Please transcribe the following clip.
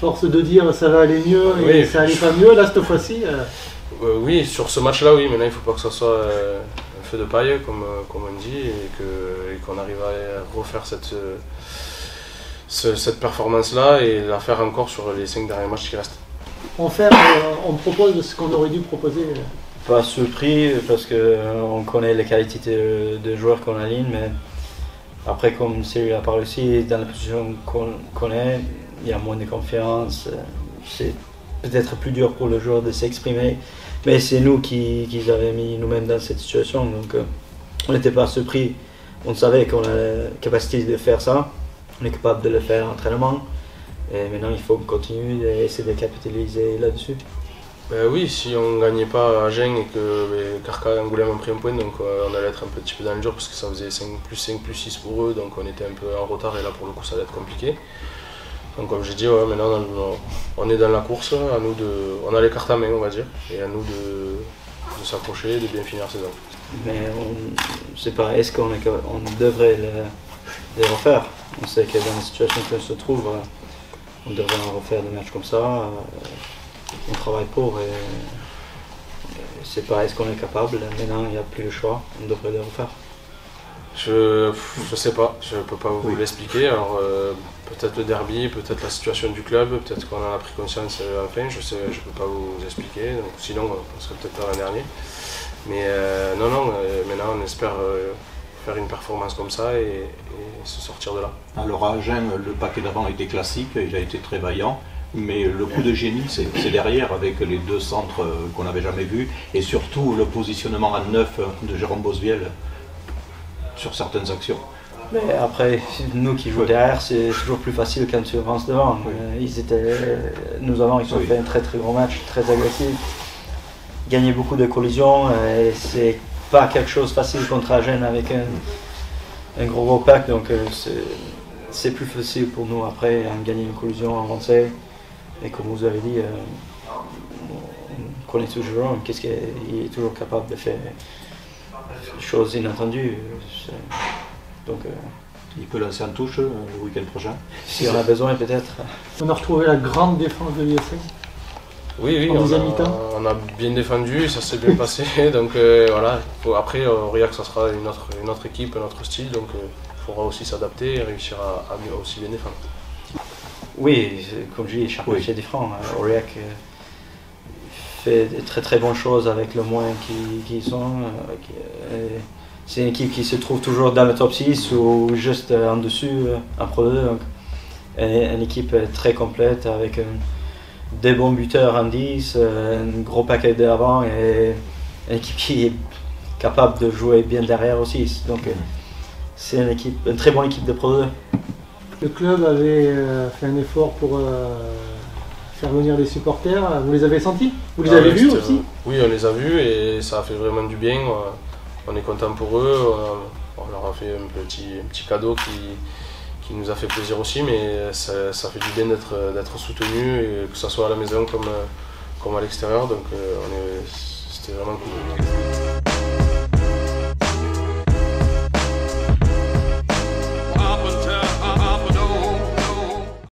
force de dire ça va aller mieux et oui, ça allait pas mieux, là cette fois-ci. Oui, sur ce match-là, oui, maintenant il ne faut pas que ça soit un feu de paille, comme on dit, et qu'on arrive à refaire cette performance-là et la faire encore sur les 5 derniers matchs qui restent. On propose ce qu'on aurait dû proposer. Pas surpris parce qu'on connaît les qualités de joueurs qu'on aligne, mais après, comme Cyril a parlé aussi, dans la position qu'on connaît, il y a moins de confiance. C'est peut-être plus dur pour le joueur de s'exprimer, mais c'est nous qui avons mis nous-mêmes dans cette situation. Donc on n'était pas surpris, on savait qu'on a la capacité de faire ça, on est capable de le faire en entraînement. Et maintenant, il faut continuer et essayer de capitaliser là-dessus. Oui, si on ne gagnait pas à Gênes et que Carca et Angoulême ont pris un point, donc on allait être un petit peu dans le dur parce que ça faisait 5 plus 6 pour eux, donc on était un peu en retard et là pour le coup ça allait être compliqué. Donc comme j'ai dit, maintenant on est dans la course, on a les cartes à main on va dire, et à nous de s'accrocher et de bien finir la saison. Mais on ne sait pas, est-ce qu'on devrait les refaire? On sait que dans la situation qu'on se trouve, on devrait en refaire des matchs comme ça. On travaille pour et c'est pas est-ce qu'on est capable. Maintenant, il n'y a plus le choix, on devrait les refaire. Je sais pas, je peux pas vous l'expliquer. Alors peut-être le derby, peut-être la situation du club, peut-être qu'on en a pris conscience enfin, je peux pas vous expliquer. Donc, sinon, on serait peut-être pas l'an dernier. Mais non, maintenant on espère faire une performance comme ça et se sortir de là. Alors à Gênes, le paquet d'avant était classique, il a été très vaillant. Mais le coup de génie, c'est derrière, avec les deux centres qu'on n'avait jamais vus, et surtout le positionnement à 9 de Jérôme Bosviel sur certaines actions. Mais après, nous qui jouons derrière, c'est toujours plus facile quand tu avances devant. Oui. Ils ont fait un très très gros match, très agressif, gagné beaucoup de collisions, et c'est pas quelque chose de facile contre Agen avec un gros pack, donc c'est plus facile pour nous après, gagner une collision, avancer. Et comme vous avez dit, on connaît toujours qu'est-ce qu'il est toujours capable de faire des choses inattendues. Donc, il peut lancer en touche le week-end prochain. Si on a besoin peut-être. On a retrouvé la grande défense de l'USM. Oui, on a bien défendu, ça s'est bien passé. Donc voilà, après Aurillac ça sera une autre équipe, un autre style, donc il faudra aussi s'adapter et réussir à mieux aussi bien défendre. Oui, comme je dis, chaque match est différent. Aurillac fait de très très bonnes choses avec le moyen qu'ils sont. C'est une équipe qui se trouve toujours dans le top 6 ou juste en dessus, en Pro 2. Donc, une équipe très complète avec des bons buteurs en 10, un gros paquet d'avant et une équipe qui est capable de jouer bien derrière aussi. Donc c'est une très bonne équipe de Pro 2. Le club avait fait un effort pour faire venir des supporters. Vous les avez sentis? Vous les avez vus aussi? Oui, on les a vus et ça a fait vraiment du bien. On est content pour eux. On leur a fait un petit cadeau qui nous a fait plaisir aussi, mais ça fait du bien d'être soutenu, que ce soit à la maison comme à l'extérieur. Donc c'était vraiment cool.